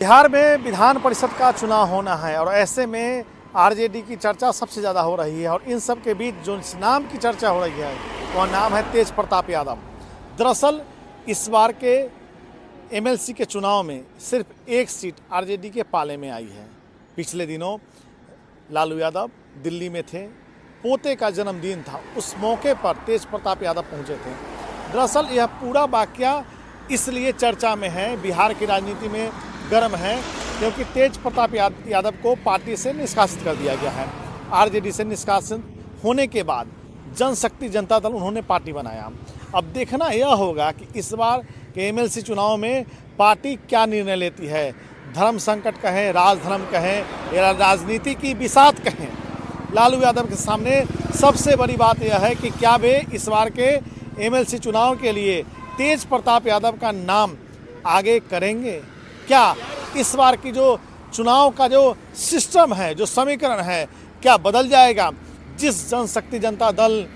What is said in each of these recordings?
बिहार में विधान परिषद का चुनाव होना है और ऐसे में आरजेडी की चर्चा सबसे ज़्यादा हो रही है और इन सब के बीच जो नाम की चर्चा हो रही है वह नाम है तेज प्रताप यादव। दरअसल इस बार के एमएलसी के चुनाव में सिर्फ एक सीट आरजेडी के पाले में आई है। पिछले दिनों लालू यादव दिल्ली में थे, पोते का जन्मदिन था, उस मौके पर तेज प्रताप यादव पहुंचे थे। दरअसल यह पूरा वाकया इसलिए चर्चा में है, बिहार की राजनीति में गर्म है, क्योंकि तेज प्रताप यादव को पार्टी से निष्कासित कर दिया गया है। आरजेडी से निष्कासित होने के बाद जनशक्ति जनता दल उन्होंने पार्टी बनाया। अब देखना यह होगा कि इस बार के एमएलसी चुनाव में पार्टी क्या निर्णय लेती है। धर्म संकट कहें, राजधर्म कहें या राजनीति की बिसात कहें, लालू यादव के सामने सबसे बड़ी बात यह है कि क्या वे इस बार के एमएलसी चुनाव के लिए तेज प्रताप यादव का नाम आगे करेंगे। क्या इस बार की जो चुनाव का जो सिस्टम है, जो समीकरण है, क्या बदल जाएगा। जिस जनशक्ति जनता दल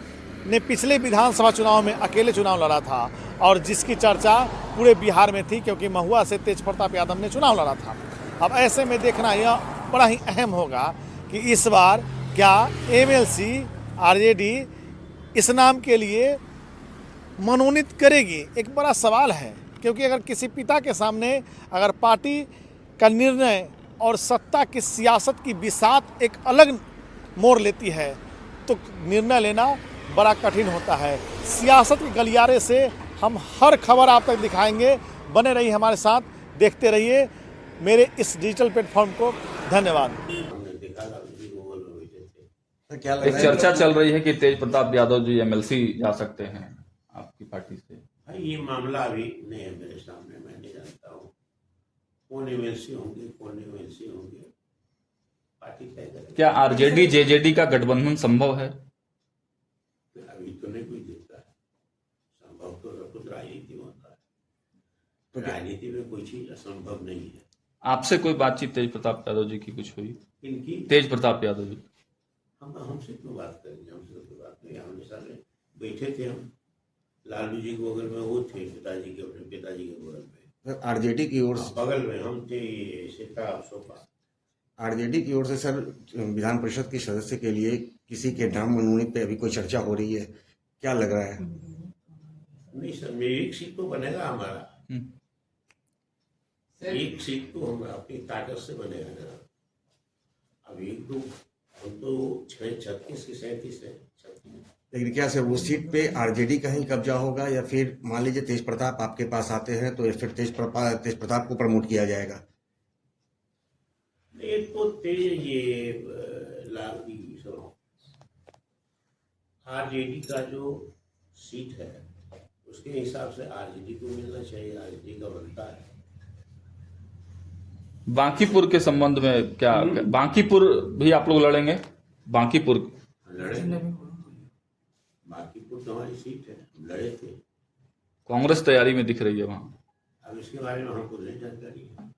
ने पिछले विधानसभा चुनाव में अकेले चुनाव लड़ा था और जिसकी चर्चा पूरे बिहार में थी, क्योंकि महुआ से तेज प्रताप यादव ने चुनाव लड़ा था। अब ऐसे में देखना यह बड़ा ही अहम होगा कि इस बार क्या एमएलसी आरजेडी इस नाम के लिए मनोनीत करेगी। एक बड़ा सवाल है, क्योंकि अगर किसी पिता के सामने अगर पार्टी का निर्णय और सत्ता की सियासत की बिसात एक अलग मोड़ लेती है तो निर्णय लेना बड़ा कठिन होता है। सियासत के गलियारे से हम हर खबर आप तक दिखाएंगे। बने रहिए हमारे साथ, देखते रहिए मेरे इस डिजिटल प्लेटफॉर्म को। धन्यवाद। एक चर्चा चल रही है कि तेज प्रताप यादव जी एमएलसी जा सकते हैं आपकी पार्टी से। ये मामला अभी नहीं है मेरे सामने, मैं नहीं जानता हूँ कौन एमएलसी होंगे, कौन एमएलसी होंगे, पार्टी तय करेगी। क्या आरजेडी जेजेडी का गठबंधन संभव है? अभी तो नहीं कोई देखता है, संभव तो कुछ राजनीति में होता है, तो राजनीति में कोई चीज असंभव नहीं है। आपसे कोई बातचीत तेज प्रताप यादव जी की कुछ हुई? इनकी तेज प्रताप यादव जी हमसे क्यों बात करेंगे, हमसे कोई बात नहीं। हमने सामने बैठे थे, हम लालू जी के बगल में वो थे, पिताजी के, अपने पिताजी के बगल में। आरजेडी की ओर से बगल में हम थे, सीता सोफा। आरजेडी की ओर से सर विधान परिषद के सदस्य के लिए किसी के नाम मनोनीत पे अभी कोई चर्चा हो रही है, क्या लग रहा है? नहीं सर, मेरी एक सीट तो बनेगा हमारा, एक सीट तो हम अपनी ताकत से बनेगा ना। अब एक दो हम तो 36 की 37 है। लेकिन क्या सर वो सीट पे आरजेडी का ही कब्जा होगा या फिर मान लीजिए तेज प्रताप आपके पास आते हैं तो फिर तेज प्रताप को प्रमोट किया जाएगा? एक तो तेज ये आरजेडी का जो सीट है उसके हिसाब से आरजेडी को मिलना चाहिए, आरजेडी का बनता है। बांकीपुर के संबंध में क्या बांकीपुर भी आप लोग लड़ेंगे? बांकीपुर लड़े, बांकीपुर तो हमारी सीट है, लड़े थे। कांग्रेस तैयारी में दिख रही है वहां। अब इसके बारे में हमको नहीं जानकारी है।